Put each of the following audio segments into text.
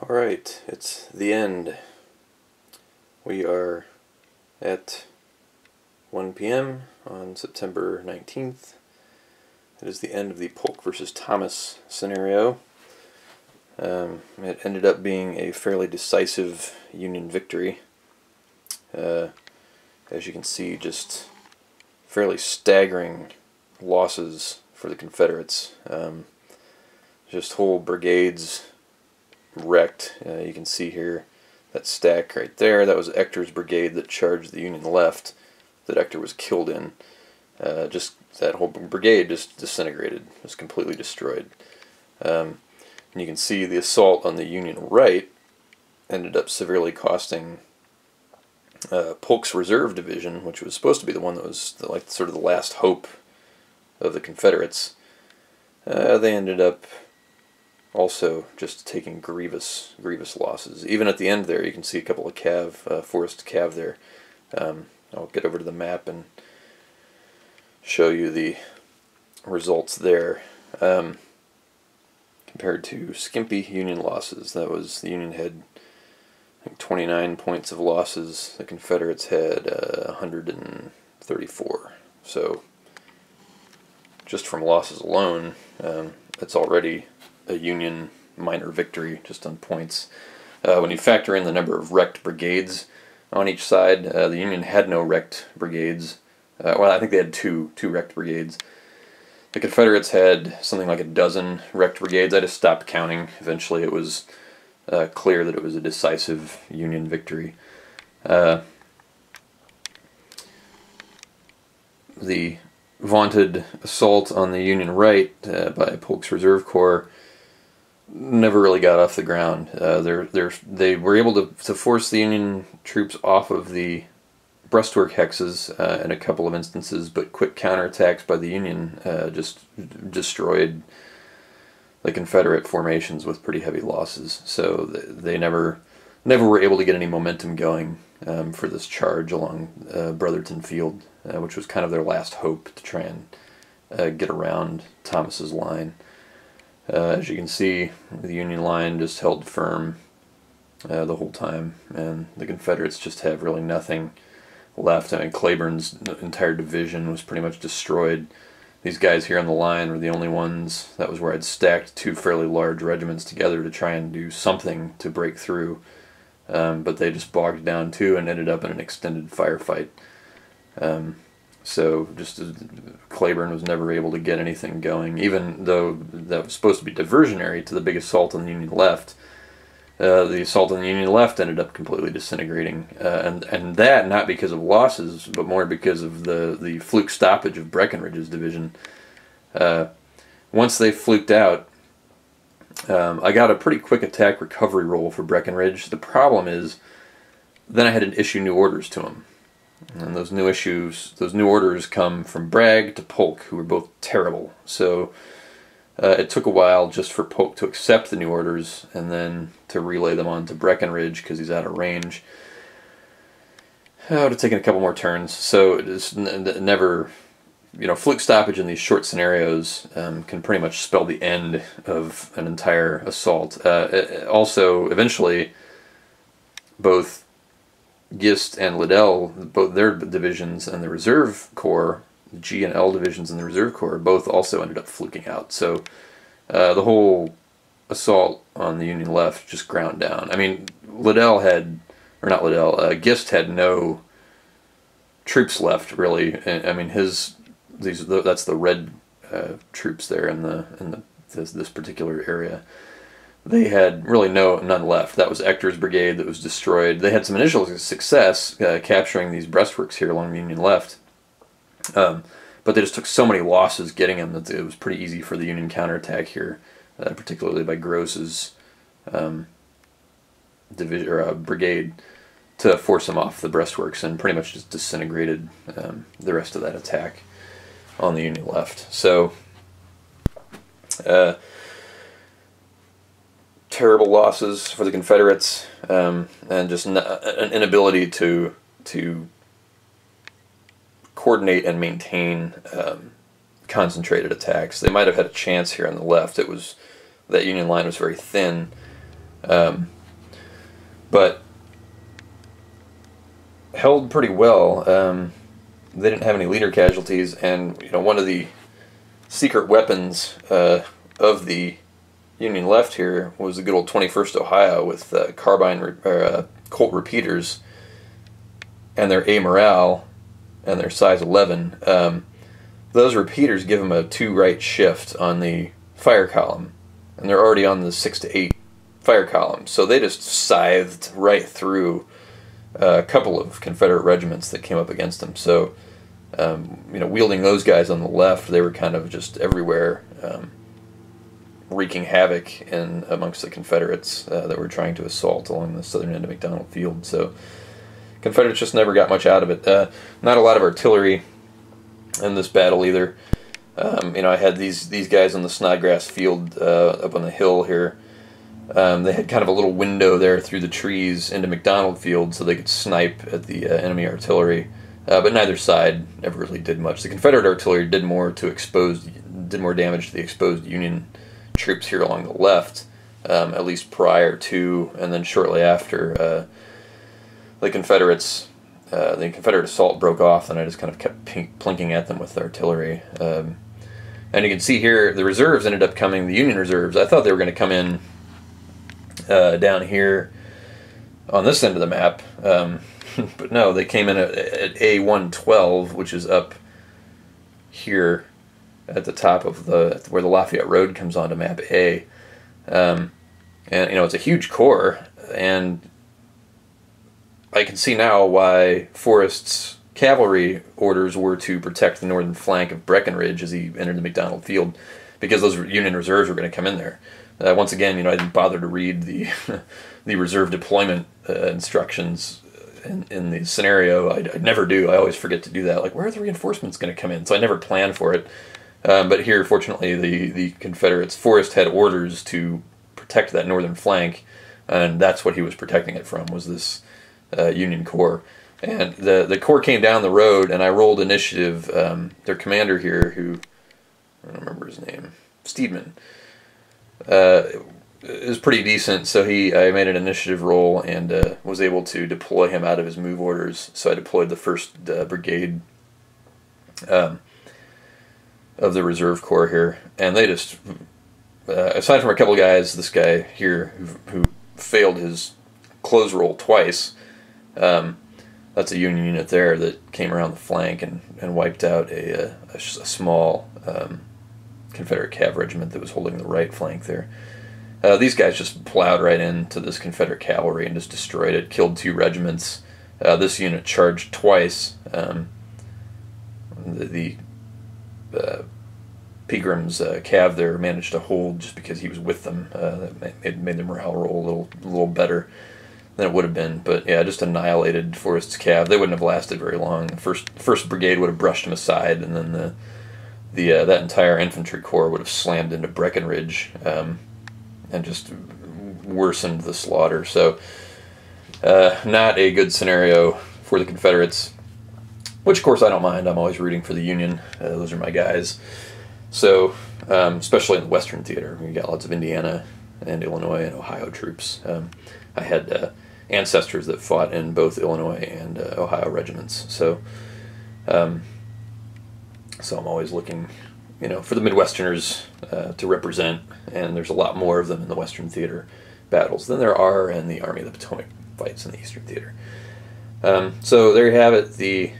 Alright, it's the end. We are at 1 p.m. on September 19th. It is the end of the Polk versus Thomas scenario. It ended up being a fairly decisive Union victory. As you can see, just fairly staggering losses for the Confederates. Just whole brigades wrecked. You can see here that stack right there. That was Ector's brigade that charged the Union left that Ector was killed in. Just that whole brigade just disintegrated, was completely destroyed. And you can see the assault on the Union right ended up severely costing Polk's reserve division, which was supposed to be the one that was like sort of the last hope of the Confederates. They ended up also just taking grievous losses. Even at the end there, you can see a couple of forest cav there. I'll get over to the map and show you the results there. Compared to skimpy Union losses, that was, the Union had I think 29 points of losses. The Confederates had 134. So just from losses alone, it's already a Union minor victory just on points. When you factor in the number of wrecked brigades on each side, the Union had no wrecked brigades. Well, I think they had two wrecked brigades. The Confederates had something like a dozen wrecked brigades. I just stopped counting. Eventually it was clear that it was a decisive Union victory. The vaunted assault on the Union right by Polk's Reserve Corps never really got off the ground. They were able to force the Union troops off of the breastwork hexes in a couple of instances, but quick counterattacks by the Union just destroyed the Confederate formations with pretty heavy losses. So they never were able to get any momentum going for this charge along Brotherton Field, which was kind of their last hope to try and get around Thomas's line. As you can see, the Union line just held firm the whole time, and the Confederates just have really nothing left. I mean, Cleburne's entire division was pretty much destroyed. These guys here on the line were the only ones. That was where I'd stacked two fairly large regiments together to try and do something to break through, but they just bogged down too and ended up in an extended firefight. So just Cleburne was never able to get anything going, even though that was supposed to be diversionary to the big assault on the Union left. The assault on the Union left ended up completely disintegrating, and that not because of losses, but more because of the fluke stoppage of Breckinridge's division. Once they fluked out, I got a pretty quick attack recovery roll for Breckinridge. The problem is, then I had to issue new orders to him. And those new orders come from Bragg to Polk, who were both terrible. So it took a while just for Polk to accept the new orders and then to relay them on to Breckinridge because he's out of range. It would have taken a couple more turns. So it is never, fluke stoppage in these short scenarios can pretty much spell the end of an entire assault. Also, eventually, both Gist and Liddell, both their divisions and the Reserve Corps, the G and L divisions and the Reserve Corps, both also ended up fluking out. So the whole assault on the Union left just ground down. I mean, Gist had no troops left really. I mean, that's the red troops there in this particular area. They had really none left. That was Ector's brigade that was destroyed. They had some initial success capturing these breastworks here along the Union left, but they just took so many losses getting them that it was pretty easy for the Union counterattack here, particularly by Gross's division or brigade, to force them off the breastworks and pretty much just disintegrated the rest of that attack on the Union left. So. Terrible losses for the Confederates, and just an inability to coordinate and maintain concentrated attacks. They might have had a chance here on the left. That Union line was very thin, But held pretty well. They didn't have any leader casualties, and one of the secret weapons of the Union left here was the good old 21st Ohio with carbine Colt repeaters and their A morale and their size 11. Those repeaters give them a 2 right shift on the fire column, and they're already on the 6 to 8 fire column, so they just scythed right through a couple of Confederate regiments that came up against them. So wielding those guys on the left, they were kind of just everywhere, wreaking havoc amongst the Confederates that were trying to assault along the southern end of McDonald Field. So Confederates just never got much out of it. Not a lot of artillery in this battle either. I had these guys on the Snodgrass Field up on the hill here. They had kind of a little window there through the trees into McDonald Field so they could snipe at the enemy artillery. But neither side ever really did much. The Confederate artillery did more damage to the exposed Union troops here along the left, at least prior to and then shortly after the Confederate assault broke off, and I just kind of kept plinking at them with the artillery. And you can see here the reserves ended up coming, the Union reserves. I thought they were going to come in down here on this end of the map, but no, they came in at A112, which is up here at the top of where the Lafayette Road comes onto map A. And it's a huge corps, and I can see now why Forrest's cavalry orders were to protect the northern flank of Breckinridge as he entered the McDonald Field, because those Union reserves were going to come in there. Once again, I didn't bother to read the the reserve deployment instructions in the scenario. I never do. I always forget to do that. Like, where are the reinforcements going to come in? So I never plan for it. But here, fortunately, the Confederates, Forrest had orders to protect that northern flank, and that's what he was protecting it from, was this Union Corps. And the Corps came down the road, and I rolled initiative. Their commander here, who, I don't remember his name, Steedman, is pretty decent, so I made an initiative roll and was able to deploy him out of his move orders. So I deployed the 1st Brigade of the Reserve Corps here, and they just, aside from a couple guys, this guy here who failed his close roll twice, that's a Union unit there that came around the flank and wiped out a small Confederate cav regiment that was holding the right flank there. These guys just plowed right into this Confederate cavalry and just destroyed it, killed 2 regiments. This unit charged twice. The Pegram's cav there managed to hold just because he was with them. That made the morale roll a little better than it would have been. But yeah, just annihilated Forrest's cav. They wouldn't have lasted very long. The first brigade would have brushed him aside, and then that entire infantry corps would have slammed into Breckinridge and just worsened the slaughter. So not a good scenario for the Confederates, which of course I don't mind. I'm always rooting for the Union. Those are my guys. So especially in the Western Theater, we got lots of Indiana and Illinois and Ohio troops. I had ancestors that fought in both Illinois and Ohio regiments. So I'm always looking, for the Midwesterners to represent, and there's a lot more of them in the Western Theater battles than there are in the Army of the Potomac fights in the Eastern Theater. So there you have it. The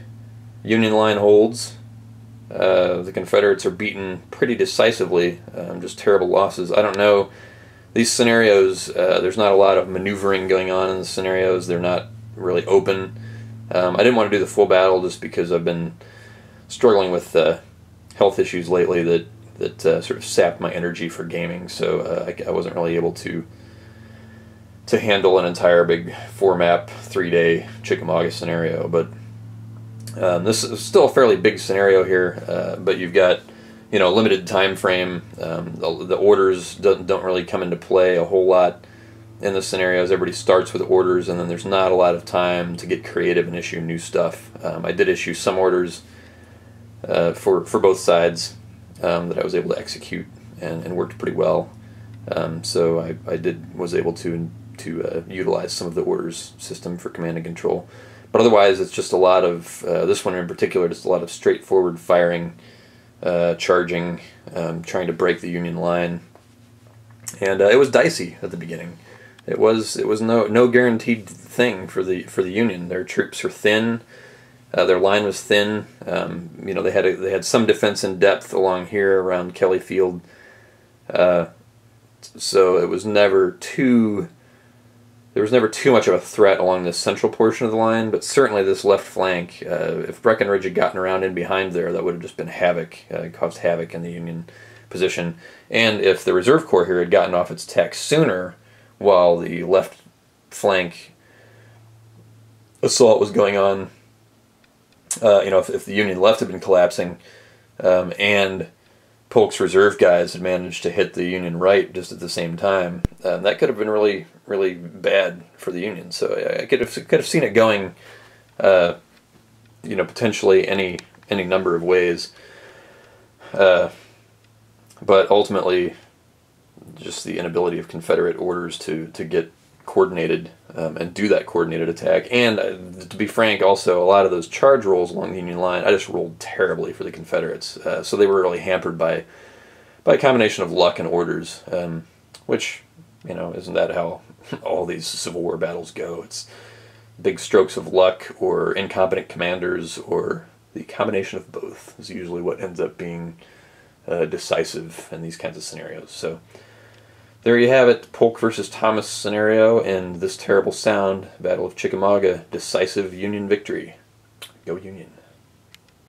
Union line holds. The Confederates are beaten pretty decisively, just terrible losses. I don't know. These scenarios, there's not a lot of maneuvering going on in the scenarios. They're not really open. I didn't want to do the full battle just because I've been struggling with health issues lately that sort of sapped my energy for gaming, so I wasn't really able to handle an entire big 4-map, 3-day Chickamauga scenario. But this is still a fairly big scenario here, but you've got limited time frame. The orders don't really come into play a whole lot in the scenarios. Everybody starts with orders, and then there's not a lot of time to get creative and issue new stuff. I did issue some orders for both sides that I was able to execute and worked pretty well. So I was able to utilize some of the orders system for command and control. But otherwise, it's just a lot of, this one in particular, just a lot of straightforward firing, charging, trying to break the Union line. And it was dicey at the beginning. It was no guaranteed thing for the Union. Their troops are thin. Their line was thin. They had some defense in depth along here around Kelly Field. So it was never too. There was never too much of a threat along this central portion of the line, but certainly this left flank, if Breckinridge had gotten around in behind there, that would have just been havoc, caused havoc in the Union position. And if the Reserve Corps here had gotten off its tack sooner, while the left flank assault was going on, if the Union left had been collapsing, and Polk's reserve guys had managed to hit the Union right just at the same time, that could have been really, really bad for the Union. So I could have seen it going, potentially any number of ways. But ultimately, just the inability of Confederate orders to get coordinated and do that coordinated attack. And to be frank, also, a lot of those charge rolls along the Union line, I just rolled terribly for the Confederates. So they were really hampered by a combination of luck and orders, which, isn't that how all these Civil War battles go? It's big strokes of luck or incompetent commanders, or the combination of both is usually what ends up being decisive in these kinds of scenarios. So there you have it, Polk versus Thomas scenario, and This Terrible Sound, Battle of Chickamauga, decisive Union victory. Go Union.